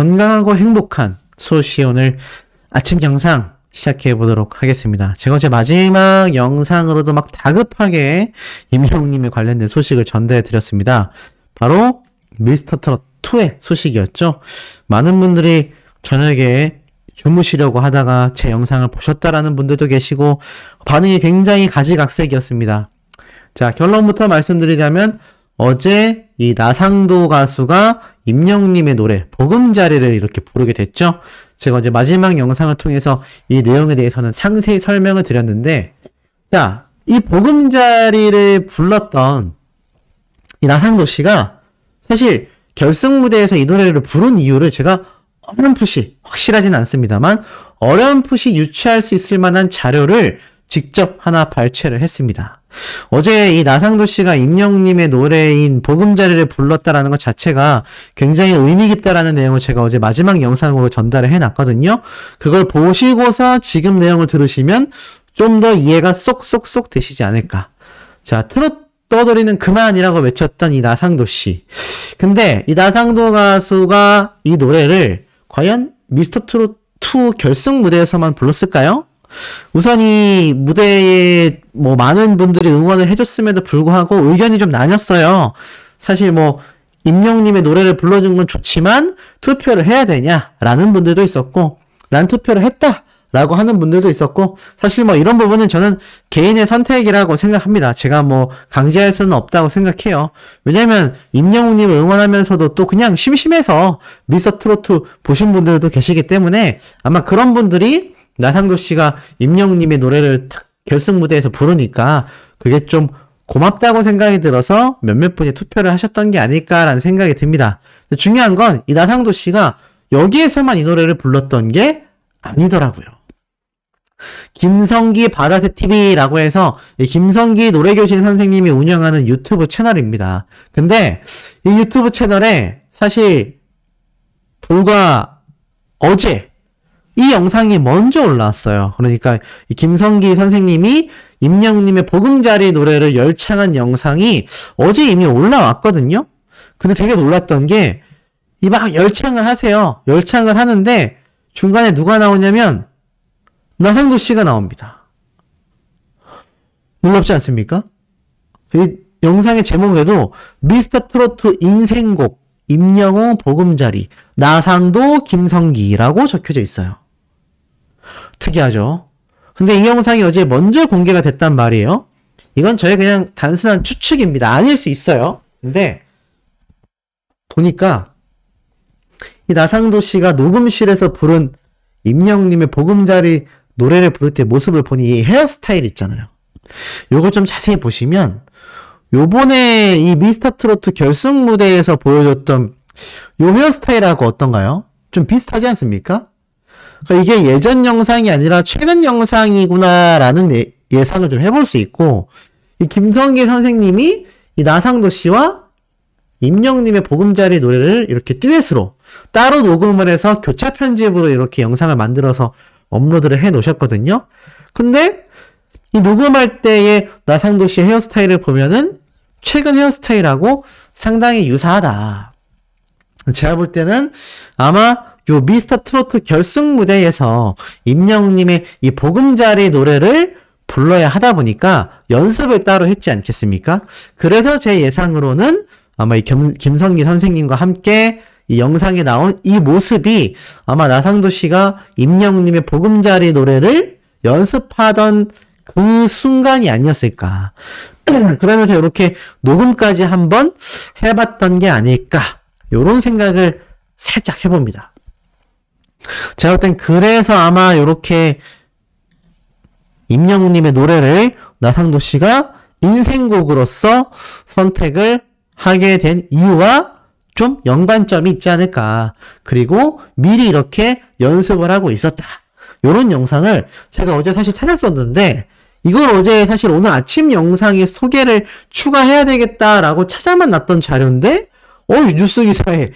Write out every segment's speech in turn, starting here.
건강하고 행복한 수호씨 오늘 아침 영상 시작해 보도록 하겠습니다. 제가 어제 마지막 영상으로도 막 다급하게 임영웅님에 관련된 소식을 전달해 드렸습니다. 바로 미스터트롯 2의 소식이었죠. 많은 분들이 저녁에 주무시려고 하다가 제 영상을 보셨다라는 분들도 계시고 반응이 굉장히 가지각색이었습니다. 자, 결론부터 말씀드리자면 어제 이 나상도 가수가 임영웅님의 노래 보금자리를 이렇게 부르게 됐죠. 제가 어제 마지막 영상을 통해서 이 내용에 대해서는 상세히 설명을 드렸는데, 자, 이 보금자리를 불렀던 이 나상도 씨가 사실 결승 무대에서 이 노래를 부른 이유를 제가 어렴풋이 확실하진 않습니다만 어렴풋이 유추할 수 있을 만한 자료를 직접 하나 발췌를 했습니다. 어제 이 나상도 씨가 임영웅님의 노래인 보금자리를 불렀다라는 것 자체가 굉장히 의미 깊다라는 내용을 제가 어제 마지막 영상으로 전달을 해놨거든요. 그걸 보시고서 지금 내용을 들으시면 좀 더 이해가 쏙쏙쏙 되시지 않을까. 자, 트롯 떠돌이는 그만이라고 외쳤던 이 나상도 씨. 근데 이 나상도 가수가 이 노래를 과연 미스터트롯 2 결승 무대에서만 불렀을까요? 우선 이 무대에 뭐 많은 분들이 응원을 해줬음에도 불구하고 의견이 좀 나뉘었어요. 사실 뭐 임영웅님의 노래를 불러준 건 좋지만 투표를 해야 되냐라는 분들도 있었고, 난 투표를 했다 라고 하는 분들도 있었고, 사실 뭐 이런 부분은 저는 개인의 선택이라고 생각합니다. 제가 뭐 강제할 수는 없다고 생각해요. 왜냐면 임영웅님을 응원하면서도 또 그냥 심심해서 미스터트롯2 보신 분들도 계시기 때문에 아마 그런 분들이 나상도 씨가 임영웅님의 노래를 결승 무대에서 부르니까 그게 좀 고맙다고 생각이 들어서 몇몇 분이 투표를 하셨던 게 아닐까라는 생각이 듭니다. 근데 중요한 건 이 나상도 씨가 여기에서만 이 노래를 불렀던 게 아니더라고요. 김성기 바다새 TV라고 해서 김성기 노래교실 선생님이 운영하는 유튜브 채널입니다. 근데 이 유튜브 채널에 사실 불과 어제 이 영상이 먼저 올라왔어요. 그러니까 이 김성기 선생님이 임영웅님의 보금자리 노래를 열창한 영상이 어제 이미 올라왔거든요. 근데 되게 놀랐던 게 이 막 열창을 하세요. 열창을 하는데 중간에 누가 나오냐면 나상도 씨가 나옵니다. 놀랍지 않습니까? 이 영상의 제목에도 미스터트롯2 인생곡 임영웅 보금자리 나상도 김성기라고 적혀져 있어요. 특이하죠? 근데 이 영상이 어제 먼저 공개가 됐단 말이에요. 이건 저의 그냥 단순한 추측입니다. 아닐 수 있어요. 근데 보니까 이 나상도 씨가 녹음실에서 부른 임영웅님의 보금자리 노래를 부를 때 모습을 보니 이 헤어스타일 있잖아요. 요걸 좀 자세히 보시면 요번에 이 미스터트롯 결승 무대에서 보여줬던 요 헤어스타일하고 어떤가요? 좀 비슷하지 않습니까? 그러니까 이게 예전 영상이 아니라 최근 영상이구나라는 예상을 좀 해볼 수 있고, 이 김성기 선생님이 이 나상도 씨와 임영웅님의 보금자리 노래를 이렇게 듀엣으로 따로 녹음을 해서 교차 편집으로 이렇게 영상을 만들어서 업로드를 해 놓으셨거든요. 근데 이 녹음할 때의 나상도 씨의 헤어스타일을 보면은 최근 헤어스타일하고 상당히 유사하다. 제가 볼 때는 아마 요 미스터트롯 결승 무대에서 임영웅님의 이 보금자리 노래를 불러야 하다 보니까 연습을 따로 했지 않겠습니까? 그래서 제 예상으로는 아마 이 김성기 선생님과 함께 이 영상에 나온 이 모습이 아마 나상도 씨가 임영웅님의 보금자리 노래를 연습하던 그 순간이 아니었을까. 그러면서 이렇게 녹음까지 한번 해봤던 게 아닐까. 요런 생각을 살짝 해봅니다. 제가 볼 땐 그래서 아마 요렇게 임영웅님의 노래를 나상도 씨가 인생곡으로서 선택을 하게 된 이유와 좀 연관점이 있지 않을까. 그리고 미리 이렇게 연습을 하고 있었다. 요런 영상을 제가 어제 사실 찾았었는데, 이걸 어제 사실 오늘 아침 영상에 소개를 추가해야 되겠다라고 찾아만 놨던 자료인데, 뉴스 기사에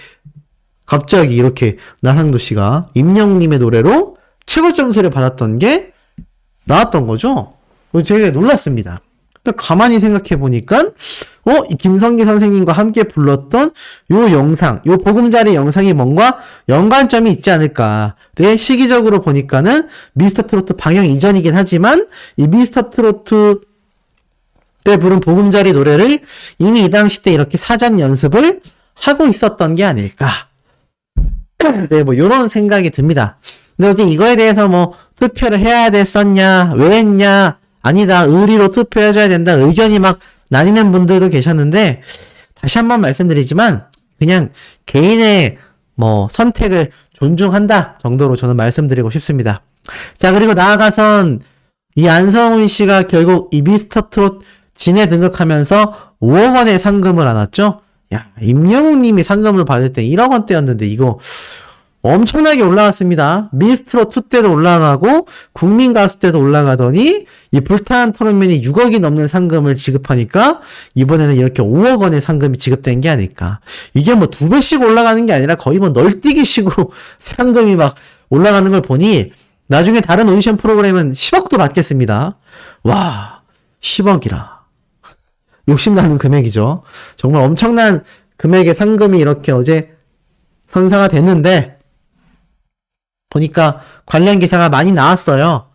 갑자기 이렇게 나상도 씨가 임영웅님의 노래로 최고 점수를 받았던 게 나왔던 거죠. 되게 놀랐습니다. 근데 가만히 생각해 보니까 이 김성기 선생님과 함께 불렀던 요 영상, 요 보금자리 영상이 뭔가 연관점이 있지 않을까. 네, 시기적으로 보니까는 미스터 트로트 방영 이전이긴 하지만 이 미스터 트로트 때 부른 보금자리 노래를 이미 이 당시 때 이렇게 사전 연습을 하고 있었던 게 아닐까. 네, 뭐 요런 생각이 듭니다. 근데 어제 이거에 대해서 뭐 투표를 해야 됐었냐, 왜 했냐, 아니다, 의리로 투표해줘야 된다, 의견이 막 나뉘는 분들도 계셨는데, 다시 한번 말씀드리지만, 그냥 개인의 뭐 선택을 존중한다 정도로 저는 말씀드리고 싶습니다. 자, 그리고 나아가선 이 안성훈 씨가 결국 이 미스터 트롯 진에 등극하면서 5억 원의 상금을 안았죠? 야, 임영웅 님이 상금을 받을 때 1억 원대였는데 이거 엄청나게 올라갔습니다. 미스트롯 2 때도 올라가고 국민 가수 때도 올라가더니 이 불타는 토론맨이 6억이 넘는 상금을 지급하니까 이번에는 이렇게 5억 원의 상금이 지급된 게 아닐까. 이게 뭐 2배씩 올라가는 게 아니라 거의 뭐 널뛰기식으로 상금이 막 올라가는 걸 보니 나중에 다른 오디션 프로그램은 10억도 받겠습니다. 와, 10억이라. 욕심나는 금액이죠. 정말 엄청난 금액의 상금이 이렇게 어제 선사가 됐는데 보니까 관련 기사가 많이 나왔어요.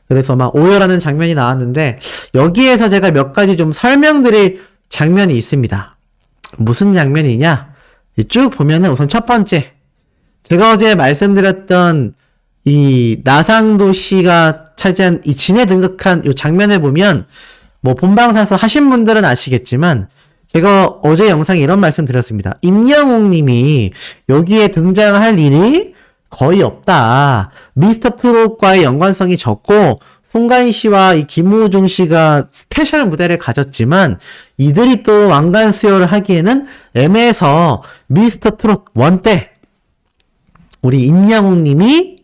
그래서 막 오열하는 장면이 나왔는데 여기에서 제가 몇 가지 좀 설명드릴 장면이 있습니다. 무슨 장면이냐? 쭉 보면은 우선 첫 번째, 제가 어제 말씀드렸던 이 나상도 씨가 차지한 이 진에 등극한 이 장면을 보면 뭐 본방사수 하신 분들은 아시겠지만 제가 어제 영상에 이런 말씀 드렸습니다. 임영웅 님이 여기에 등장할 일이 거의 없다. 미스터 트롯과의 연관성이 적고 송가인 씨와 이 김호중 씨가 스페셜 무대를 가졌지만 이들이 또 왕관 수여를 하기에는 애매해서 미스터 트롯 1 때 우리 임영웅 님이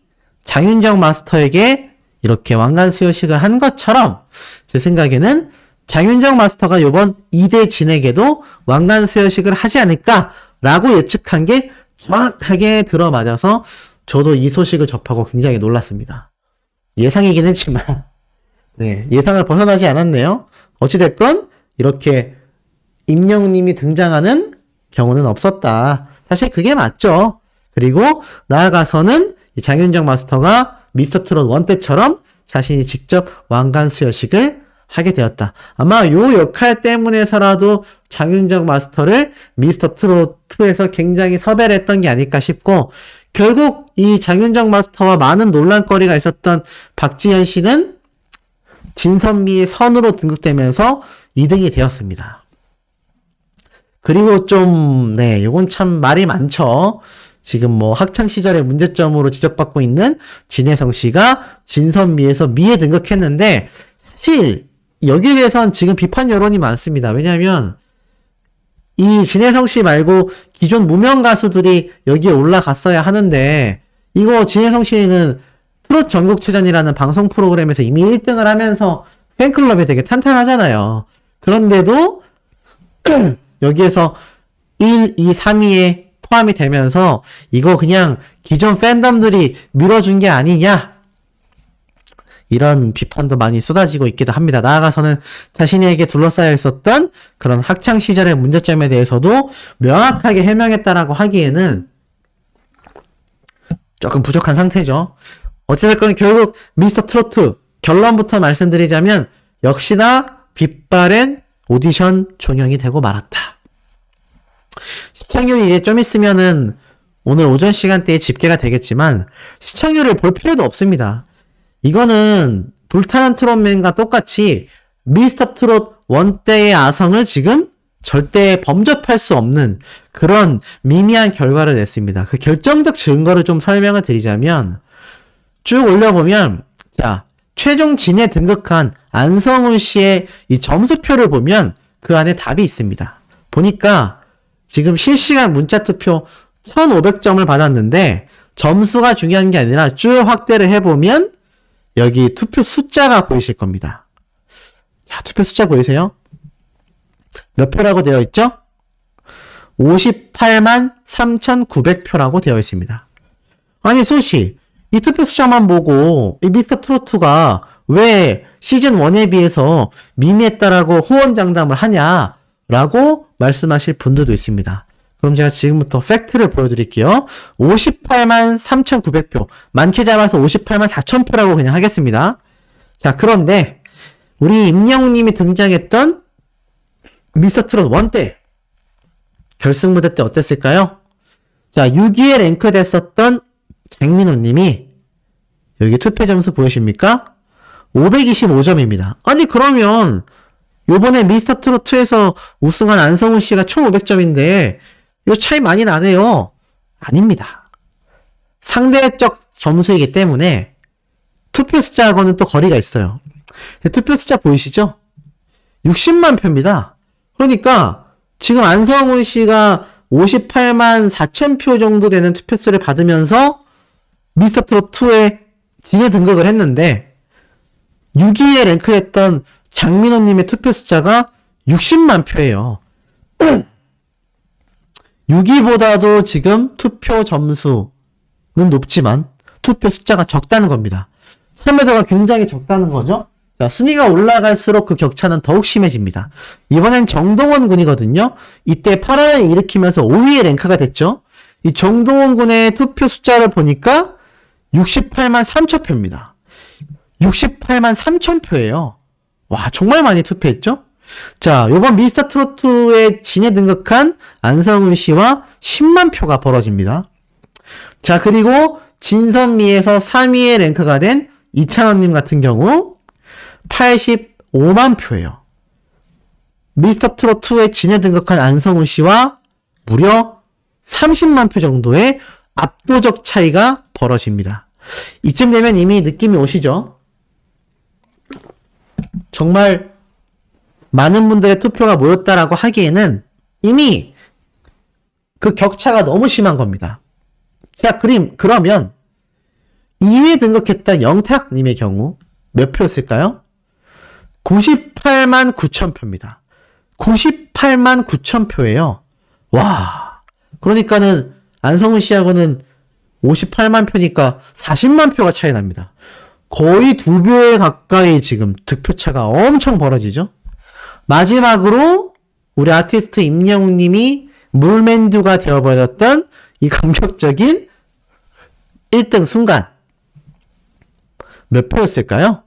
장윤정 마스터에게 이렇게 왕관 수여식을 한 것처럼 제 생각에는 장윤정 마스터가 요번 2대 진에게도 왕관 수여식을 하지 않을까라고 예측한 게 정확하게 들어맞아서 저도 이 소식을 접하고 굉장히 놀랐습니다. 예상이긴 했지만 네, 예상을 벗어나지 않았네요. 어찌됐건 이렇게 임영웅님이 등장하는 경우는 없었다. 사실 그게 맞죠. 그리고 나아가서는 이 장윤정 마스터가 미스터 트롯 1 때처럼 자신이 직접 왕관 수여식을 하게 되었다. 아마 요 역할 때문에서라도 장윤정 마스터를 미스터 트롯 2에서 굉장히 섭외를 했던 게 아닐까 싶고 결국 이 장윤정 마스터와 많은 논란거리가 있었던 박지현 씨는 진선미의 선으로 등극되면서 2등이 되었습니다. 그리고 좀 요건 참 말이 많죠. 지금 뭐 학창시절의 문제점으로 지적받고 있는 진혜성 씨가 진선미에서 미에 등극했는데 사실 여기에 대해서는 지금 비판 여론이 많습니다. 왜냐하면 이 진혜성 씨 말고 기존 무명 가수들이 여기에 올라갔어야 하는데 이거 진혜성 씨는 트롯 전국체전이라는 방송 프로그램에서 이미 1등을 하면서 팬클럽이 되게 탄탄하잖아요. 그런데도 여기에서 1, 2, 3위에 포함이 되면서 이거 그냥 기존 팬덤들이 밀어준 게 아니냐? 이런 비판도 많이 쏟아지고 있기도 합니다. 나아가서는 자신에게 둘러싸여 있었던 그런 학창시절의 문제점에 대해서도 명확하게 해명했다라고 하기에는 조금 부족한 상태죠. 어찌됐건 결국 미스터 트로트 결론부터 말씀드리자면 역시나 빛바랜 오디션 종영이 되고 말았다. 시청률이 이제 좀 있으면은 오늘 오전 시간대에 집계가 되겠지만 시청률을 볼 필요도 없습니다. 이거는 불타는 트롯맨과 똑같이 미스터 트롯 1 때의 아성을 지금 절대 범접할 수 없는 그런 미미한 결과를 냈습니다. 그 결정적 증거를 좀 설명을 드리자면 쭉 올려보면 자 최종 진에 등극한 안성훈 씨의 이 점수표를 보면 그 안에 답이 있습니다. 보니까 지금 실시간 문자투표 1500점을 받았는데 점수가 중요한 게 아니라 쭉 확대를 해보면 여기 투표 숫자가 보이실 겁니다. 자, 투표 숫자 보이세요? 몇 표라고 되어 있죠? 58만 3,900표라고 되어 있습니다. 아니, 소씨, 이 투표 숫자만 보고 이 미스터 트로트가 왜 시즌 1에 비해서 미미했다라고 호언장담을 하냐라고 말씀하실 분들도 있습니다. 그럼 제가 지금부터 팩트를 보여드릴게요. 58만 3,900표. 많게 잡아서 58만 4,000표라고 그냥 하겠습니다. 자, 그런데 우리 임영웅님이 등장했던 미스터트롯 1 때 결승 무대 때 어땠을까요? 자, 6위에 랭크됐었던 장민호님이 여기 투표 점수 보이십니까? 525점입니다. 아니 그러면 요번에 미스터트롯2에서 우승한 안성훈 씨가 총 500점인데 이거 차이 많이 나네요. 아닙니다. 상대적 점수이기 때문에 투표 숫자하고는 또 거리가 있어요. 투표 숫자 보이시죠? 60만 표입니다. 그러니까 지금 안성훈 씨가 58만 4천 표 정도 되는 투표수를 받으면서 미스터트롯2에 진에 등극을 했는데 6위에 랭크했던 장민호님의 투표 숫자가 60만 표예요. 6위보다도 지금 투표 점수는 높지만 투표 숫자가 적다는 겁니다. 참여도가 굉장히 적다는 거죠. 자, 순위가 올라갈수록 그 격차는 더욱 심해집니다. 이번엔 정동원 군이거든요. 이때 파란을 일으키면서 5위에 랭크가 됐죠. 이 정동원 군의 투표 숫자를 보니까 68만 3천 표입니다. 68만 3천 표예요. 와, 정말 많이 투표했죠? 자, 요번 미스터트롯2에 진에 등극한 안성훈 씨와 10만 표가 벌어집니다. 자, 그리고 진선미에서 3위에 랭크가 된 이찬원님 같은 경우 85만 표예요. 미스터트롯2에 진에 등극한 안성훈 씨와 무려 30만 표 정도의 압도적 차이가 벌어집니다. 이쯤 되면 이미 느낌이 오시죠? 정말 많은 분들의 투표가 모였다라고 하기에는 이미 그 격차가 너무 심한 겁니다. 자, 그러면 2위에 등극했던 영탁님의 경우 몇 표였을까요? 98만 9천 표입니다. 98만 9천 표예요. 와, 그러니까는 안성훈 씨하고는 58만 표니까 40만 표가 차이 납니다. 거의 2배 가까이 지금 득표차가 엄청 벌어지죠. 마지막으로 우리 아티스트 임영웅 님이 물맨두가 되어버렸던 이 감격적인 1등 순간 몇 표였을까요?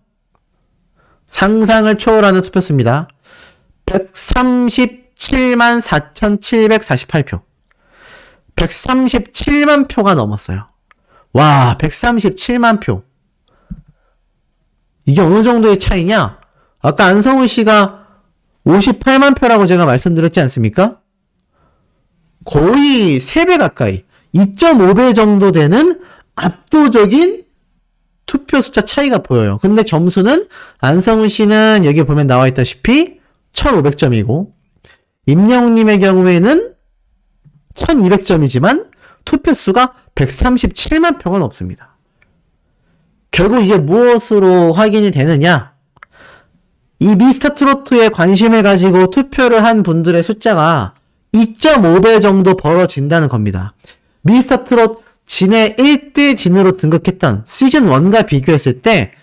상상을 초월하는 투표수입니다. 137만 4,748표. 137만 표가 넘었어요. 와, 137만 표. 이게 어느 정도의 차이냐? 아까 안성훈 씨가 58만 표라고 제가 말씀드렸지 않습니까? 거의 3배 가까이, 2.5배 정도 되는 압도적인 투표 숫자 차이가 보여요. 근데 점수는 안성훈 씨는 여기 보면 나와 있다시피 1500점이고 임영웅님의 경우에는 1200점이지만 투표수가 137만 표가 넘습니다. 결국 이게 무엇으로 확인이 되느냐? 이 미스터트롯2에 관심을 가지고 투표를 한 분들의 숫자가 2.5배 정도 벌어진다는 겁니다. 미스터트롯 진의 1대 진으로 등극했던 시즌1과 비교했을 때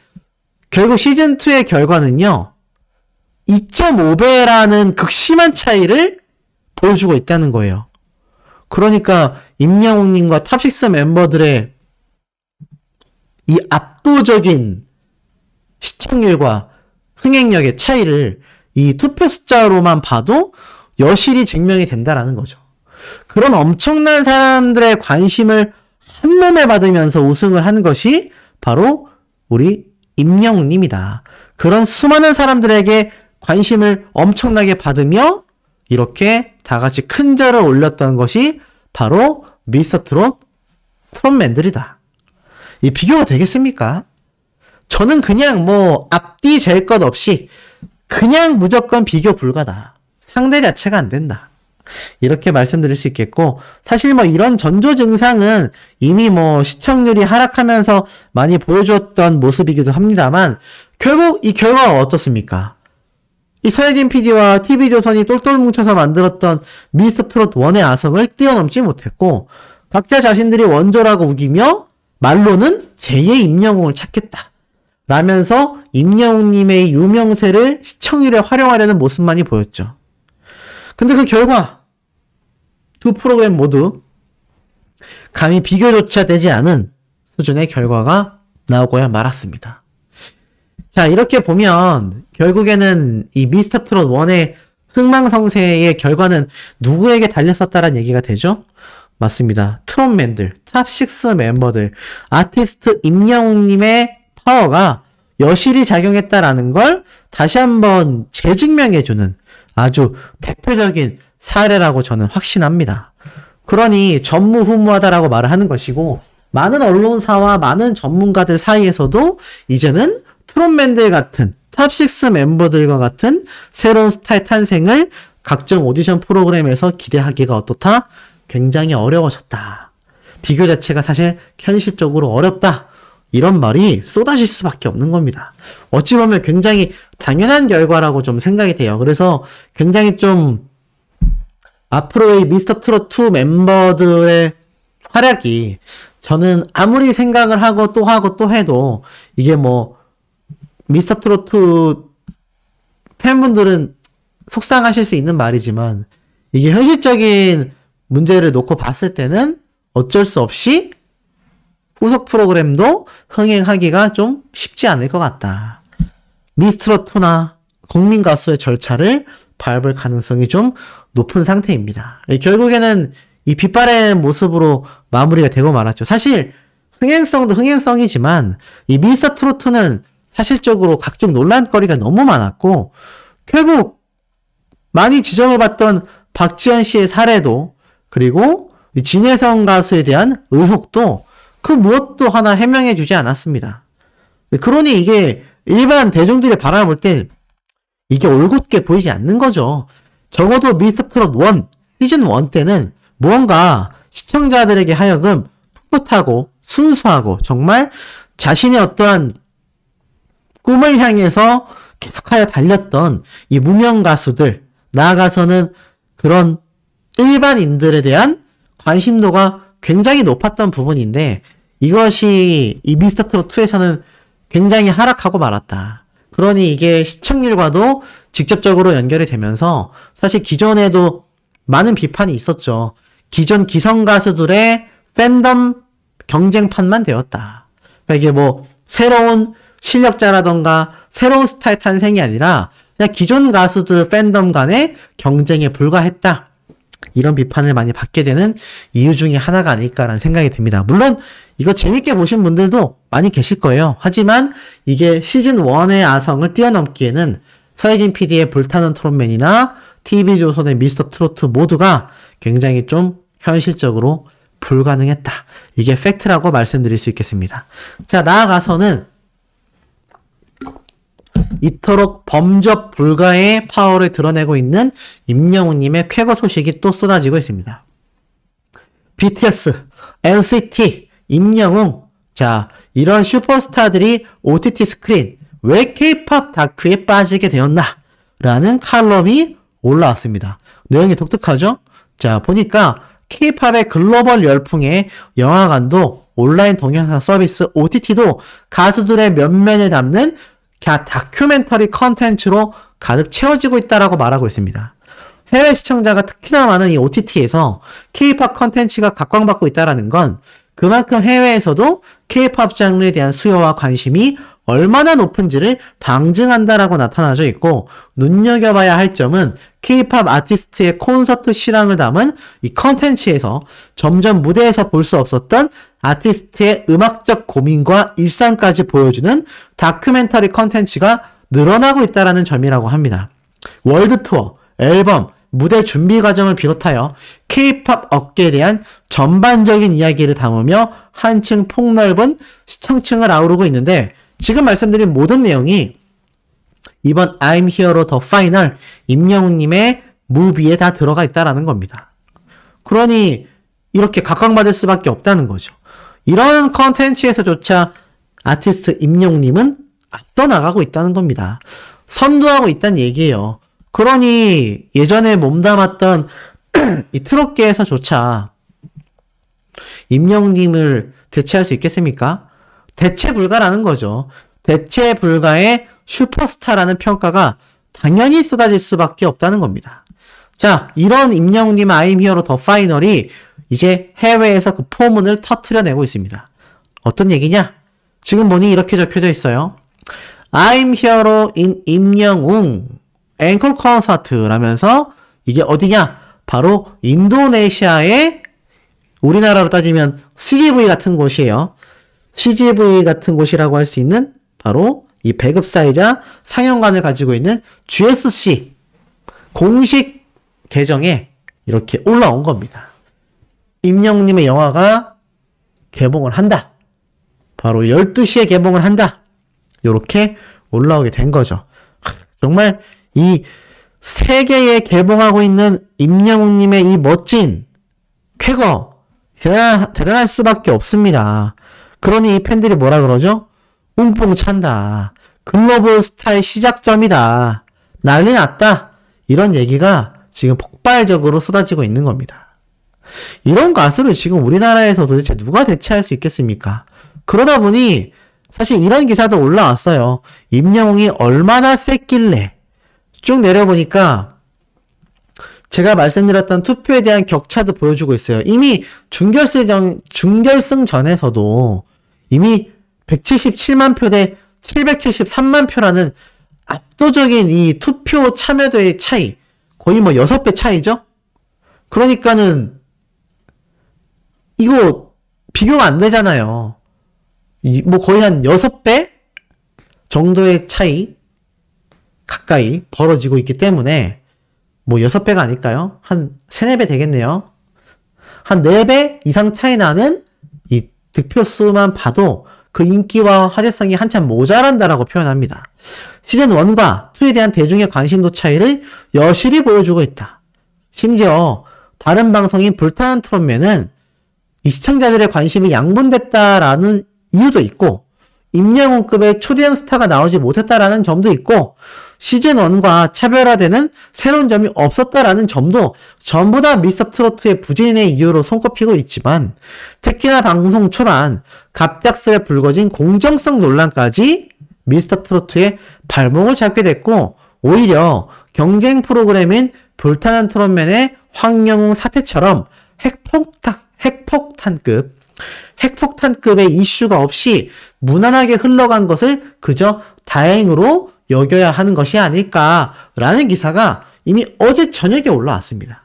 결국 시즌2의 결과는요, 2.5배라는 극심한 차이를 보여주고 있다는 거예요. 그러니까 임영웅님과 탑6 멤버들의 이 압도적인 시청률과 흥행력의 차이를 이 투표 숫자로만 봐도 여실히 증명이 된다라는 거죠. 그런 엄청난 사람들의 관심을 한몸에 받으면서 우승을 한 것이 바로 우리 임영웅님이다. 그런 수많은 사람들에게 관심을 엄청나게 받으며 이렇게 다 같이 큰 절을 올렸던 것이 바로 미스터트롯 트롯맨들이다. 이 비교가 되겠습니까? 저는 그냥 뭐 앞뒤 잴 것 없이 그냥 무조건 비교 불가다. 상대 자체가 안 된다. 이렇게 말씀드릴 수 있겠고, 사실 뭐 이런 전조 증상은 이미 뭐 시청률이 하락하면서 많이 보여주었던 모습이기도 합니다만, 결국 이 결과가 어떻습니까? 이 서혜진 PD와 TV조선이 똘똘 뭉쳐서 만들었던 미스터트롯 1의 아성을 뛰어넘지 못했고, 각자 자신들이 원조라고 우기며 말로는 제2의 임영웅을 찾겠다 라면서 임영웅님의 유명세를 시청률에 활용하려는 모습만이 보였죠. 근데 그 결과 두 프로그램 모두 감히 비교조차 되지 않은 수준의 결과가 나오고야 말았습니다. 자, 이렇게 보면 결국에는 이 미스터 트롯 1의 흥망성쇠의 결과는 누구에게 달렸었다라는 얘기가 되죠? 맞습니다. 트롯맨들, 탑6 멤버들, 아티스트 임영웅님의 파워가 여실히 작용했다라는 걸 다시 한번 재증명해주는 아주 대표적인 사례라고 저는 확신합니다. 그러니 전무후무하다라고 말을 하는 것이고, 많은 언론사와 많은 전문가들 사이에서도 이제는 트롯맨들 같은 탑6 멤버들과 같은 새로운 스타의 탄생을 각종 오디션 프로그램에서 기대하기가 어떻다? 굉장히 어려워졌다. 비교 자체가 사실 현실적으로 어렵다. 이런 말이 쏟아질 수밖에 없는 겁니다. 어찌 보면 굉장히 당연한 결과라고 좀 생각이 돼요. 그래서 굉장히 좀 앞으로의 미스터 트롯 2 멤버들의 활약이 저는 아무리 생각을 하고 또 해도 이게 뭐 미스터 트롯 2 팬분들은 속상하실 수 있는 말이지만 이게 현실적인 문제를 놓고 봤을 때는 어쩔 수 없이 후속 프로그램도 흥행하기가 좀 쉽지 않을 것 같다. 미스터 트롯 2나 국민 가수의 절차를 밟을 가능성이 좀 높은 상태입니다. 결국에는 이 빛바랜 모습으로 마무리가 되고 말았죠. 사실 흥행성도 흥행성이지만 이 미스터 트롯 2는 사실적으로 각종 논란거리가 너무 많았고, 결국 많이 지적을 받던 박지현 씨의 사례도, 그리고 진혜성 가수에 대한 의혹도 그 무엇도 하나 해명해주지 않았습니다. 그러니 이게 일반 대중들이 바라볼 때 이게 올곧게 보이지 않는 거죠. 적어도 미스터 트롯 1 시즌 1 때는 무언가 시청자들에게 하여금 풋풋하고 순수하고 정말 자신의 어떠한 꿈을 향해서 계속하여 달렸던 이 무명 가수들, 나아가서는 그런 일반인들에 대한 관심도가 굉장히 높았던 부분인데, 이것이 이 미스터 트롯 2에서는 굉장히 하락하고 말았다. 그러니 이게 시청률과도 직접적으로 연결이 되면서 사실 기존에도 많은 비판이 있었죠. 기존 기성 가수들의 팬덤 경쟁판만 되었다. 그러니까 이게 뭐 새로운 실력자라던가 새로운 스타의 탄생이 아니라 그냥 기존 가수들 팬덤 간의 경쟁에 불과했다. 이런 비판을 많이 받게 되는 이유 중에 하나가 아닐까라는 생각이 듭니다. 물론 이거 재밌게 보신 분들도 많이 계실 거예요. 하지만 이게 시즌 1의 아성을 뛰어넘기에는 서혜진 PD의 불타는 트롯맨이나 TV조선의 미스터 트롯 2 모두가 굉장히 좀 현실적으로 불가능했다. 이게 팩트라고 말씀드릴 수 있겠습니다. 자, 나아가서는 이토록 범접 불가의 파워를 드러내고 있는 임영웅님의 쾌거 소식이 또 쏟아지고 있습니다. BTS, NCT, 임영웅. 자, 이런 슈퍼스타들이 OTT 스크린, 왜 K-POP 다큐에 빠지게 되었나? 라는 칼럼이 올라왔습니다. 내용이 독특하죠? 자, 보니까 K-POP의 글로벌 열풍에 영화관도 온라인 동영상 서비스 OTT도 가수들의 면면을 담는 다큐멘터리 컨텐츠로 가득 채워지고 있다라고 말하고 있습니다. 해외 시청자가 특히나 많은 이 OTT에서 K-POP 컨텐츠가 각광받고 있다는 건 그만큼 해외에서도 K-POP 장르에 대한 수요와 관심이 얼마나 높은지를 방증한다라고 나타나져 있고, 눈여겨봐야 할 점은 K-POP 아티스트의 콘서트 실황을 담은 이 컨텐츠에서 점점 무대에서 볼 수 없었던 아티스트의 음악적 고민과 일상까지 보여주는 다큐멘터리 컨텐츠가 늘어나고 있다는 점이라고 합니다. 월드 투어, 앨범, 무대 준비 과정을 비롯하여 K-POP 업계에 대한 전반적인 이야기를 담으며 한층 폭넓은 시청층을 아우르고 있는데, 지금 말씀드린 모든 내용이 이번 I'm Hero The Final 임영웅님의 무비에 다 들어가 있다라는 겁니다. 그러니 이렇게 각광받을 수밖에 없다는 거죠. 이런 컨텐츠에서조차 아티스트 임영웅님은 앞서 나가고 있다는 겁니다. 선두하고 있다는 얘기예요. 그러니 예전에 몸담았던 이 트롯계에서조차 임영웅님을 대체할 수 있겠습니까? 대체 불가라는 거죠. 대체 불가의 슈퍼스타라는 평가가 당연히 쏟아질 수밖에 없다는 겁니다. 자, 이런 임영웅님 I'm Hero 더 파이널이 이제 해외에서 그 포문을 터트려내고 있습니다. 어떤 얘기냐? 지금 보니 이렇게 적혀져 있어요. I'm Hero in 임영웅 앵콜 콘서트라면서 이게 어디냐? 바로 인도네시아의 우리나라로 따지면 CGV 같은 곳이에요. CGV 같은 곳이라고 할 수 있는 바로 이 배급사이자 상영관을 가지고 있는 GSC 공식 계정에 이렇게 올라온 겁니다. 임영웅님의 영화가 개봉을 한다. 바로 12시에 개봉을 한다. 이렇게 올라오게 된 거죠. 정말 이 세계에 개봉하고 있는 임영웅님의 이 멋진 쾌거 대단할 수밖에 없습니다. 그러니 이 팬들이 뭐라 그러죠? 웅뽕 찬다. 글로벌 스타의 시작점이다. 난리 났다. 이런 얘기가 지금 폭발적으로 쏟아지고 있는 겁니다. 이런 가수를 지금 우리나라에서 도대체 누가 대체할 수 있겠습니까? 그러다 보니 사실 이런 기사도 올라왔어요. 임영웅이 얼마나 셌길래 쭉 내려보니까 제가 말씀드렸던 투표에 대한 격차도 보여주고 있어요. 이미 중결승 전에서도 이미 177만 표 대 773만 표라는 압도적인 이 투표 참여도의 차이, 거의 뭐 6배 차이죠? 그러니까는 이거 비교가 안 되잖아요. 뭐 거의 한 6배 정도의 차이 가까이 벌어지고 있기 때문에 뭐 6배가 아닐까요? 한 3, 4배 되겠네요. 한 4배 이상 차이 나는 이 득표수만 봐도 그 인기와 화제성이 한참 모자란다라고 표현합니다. 시즌1과 2에 대한 대중의 관심도 차이를 여실히 보여주고 있다. 심지어 다른 방송인 불타는 트롯맨은 이 시청자들의 관심이 양분됐다라는 이유도 있고 임영웅급의 초대형 스타가 나오지 못했다라는 점도 있고 시즌1과 차별화되는 새로운 점이 없었다라는 점도 전부 다 미스터트로트의 부진의 이유로 손꼽히고 있지만 특히나 방송 초반 갑작스레 불거진 공정성 논란까지 미스터트로트의 발목을 잡게 됐고 오히려 경쟁 프로그램인 불타는 트롯맨의 황영웅 사태처럼 핵폭탄급의 이슈가 없이 무난하게 흘러간 것을 그저 다행으로 여겨야 하는 것이 아닐까라는 기사가 이미 어제 저녁에 올라왔습니다.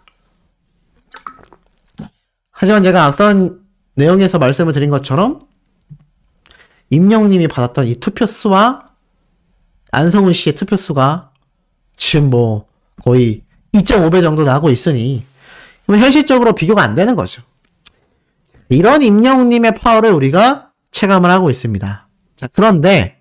하지만 제가 앞선 내용에서 말씀을 드린 것처럼 임영웅님이 받았던 이 투표수와 안성훈 씨의 투표수가 지금 뭐 거의 2.5배 정도 나고 있으니 현실적으로 비교가 안 되는 거죠. 이런 임영웅님의 파워를 우리가 체감을 하고 있습니다. 자, 그런데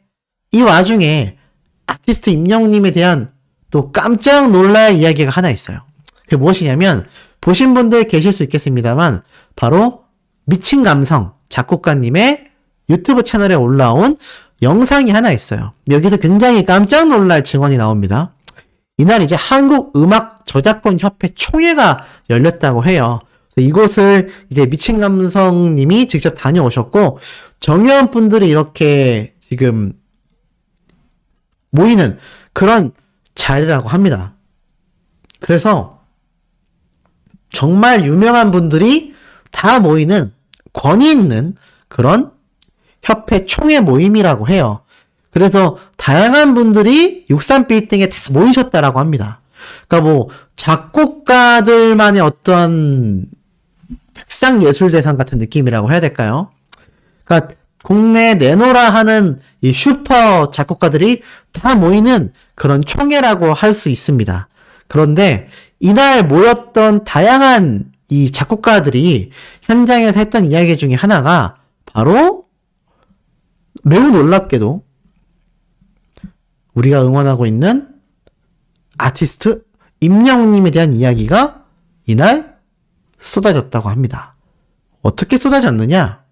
이 와중에 아티스트 임영웅님에 대한 또 깜짝 놀랄 이야기가 하나 있어요. 그게 무엇이냐면 보신 분들 계실 수 있겠습니다만 바로 미친 감성 작곡가님의 유튜브 채널에 올라온 영상이 하나 있어요. 여기서 굉장히 깜짝 놀랄 증언이 나옵니다. 이날 이제 한국음악저작권협회 총회가 열렸다고 해요. 이곳을 이제 미친 감성님이 직접 다녀오셨고 정회원 분들이 이렇게 지금 모이는 그런 자리라고 합니다. 그래서 정말 유명한 분들이 다 모이는 권위 있는 그런 협회 총회 모임이라고 해요. 그래서 다양한 분들이 63빌딩에 다 모이셨다라고 합니다. 그러니까 뭐 작곡가들만의 어떤 백상예술대상 같은 느낌이라고 해야 될까요? 그러니까 국내 내노라 하는 이 슈퍼 작곡가들이 다 모이는 그런 총회라고 할 수 있습니다. 그런데 이날 모였던 다양한 이 작곡가들이 현장에서 했던 이야기 중에 하나가 바로 매우 놀랍게도 우리가 응원하고 있는 아티스트 임영웅님에 대한 이야기가 이날 쏟아졌다고 합니다. 어떻게 쏟아졌느냐?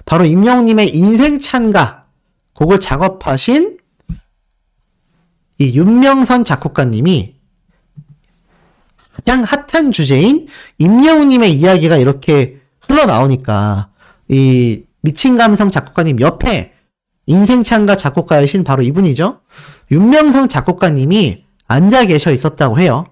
바로 임영웅님의 인생찬가 곡을 작업하신 이 윤명선 작곡가님이 가장 핫한 주제인 임영웅님의 이야기가 이렇게 흘러나오니까 이 미친감성 작곡가님 옆에 인생창가 작곡가이신 바로 이분이죠. 윤명성 작곡가님이 앉아 계셔 있었다고 해요.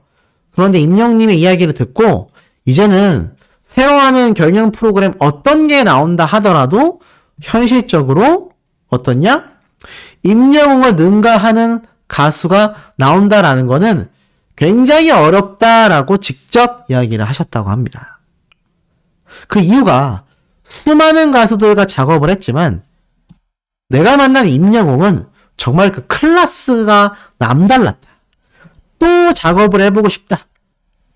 그런데 임영님의 이야기를 듣고 이제는 새로하는 경연 프로그램 어떤 게 나온다 하더라도 현실적으로 어떻냐? 임영웅을 능가하는 가수가 나온다라는 거는 굉장히 어렵다라고 직접 이야기를 하셨다고 합니다. 그 이유가 수많은 가수들과 작업을 했지만 내가 만난 임영웅은 정말 그 클래스가 남달랐다. 또 작업을 해보고 싶다.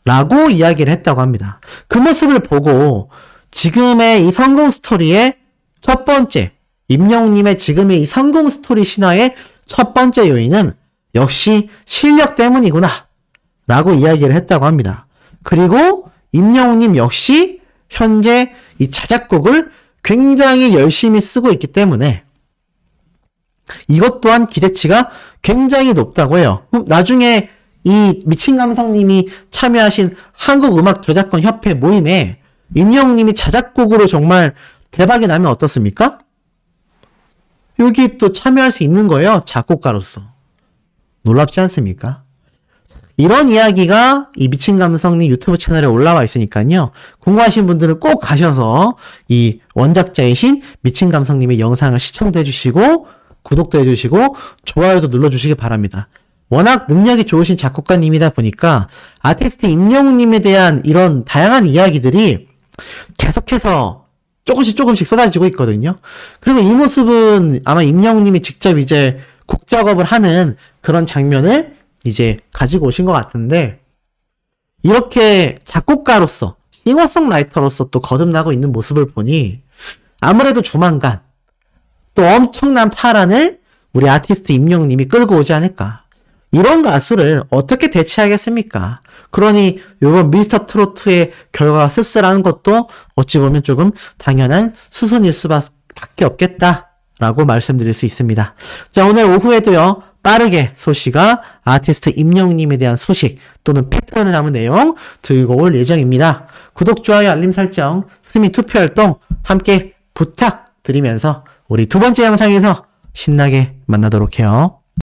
라고 이야기를 했다고 합니다. 그 모습을 보고 지금의 이 성공 스토리의 첫 번째, 임영웅님의 지금의 이 성공 스토리 신화의 첫 번째 요인은 역시 실력 때문이구나. 라고 이야기를 했다고 합니다. 그리고 임영웅님 역시 현재 이 자작곡을 굉장히 열심히 쓰고 있기 때문에 이것 또한 기대치가 굉장히 높다고 해요. 나중에 이 미친감성님이 참여하신 한국음악저작권협회 모임에 임영웅님이 자작곡으로 정말 대박이 나면 어떻습니까? 여기 또 참여할 수 있는 거예요. 작곡가로서. 놀랍지 않습니까? 이런 이야기가 이 미친감성님 유튜브 채널에 올라와 있으니까요. 궁금하신 분들은 꼭 가셔서 이 원작자이신 미친감성님의 영상을 시청도 해주시고 구독도 해주시고 좋아요도 눌러주시기 바랍니다. 워낙 능력이 좋으신 작곡가님이다 보니까 아티스트 임영웅님에 대한 이런 다양한 이야기들이 계속해서 조금씩 쏟아지고 있거든요. 그리고 이 모습은 아마 임영웅님이 직접 이제 곡 작업을 하는 그런 장면을 이제 가지고 오신 것 같은데 이렇게 작곡가로서 싱어송라이터로서 또 거듭나고 있는 모습을 보니 아무래도 조만간 또 엄청난 파란을 우리 아티스트 임영웅님이 끌고 오지 않을까. 이런 가수를 어떻게 대체하겠습니까? 그러니 요번 미스터 트로트의 결과가 씁쓸한 것도 어찌 보면 조금 당연한 수순일 수밖에 없겠다라고 말씀드릴 수 있습니다. 자, 오늘 오후에도요. 빠르게 소식가 아티스트 임영웅님에 대한 소식 또는 패턴을 담은 내용 들고 올 예정입니다. 구독, 좋아요, 알림 설정, 스미 투표활동 함께 부탁드리면서 우리 두 번째 영상에서 신나게 만나도록 해요.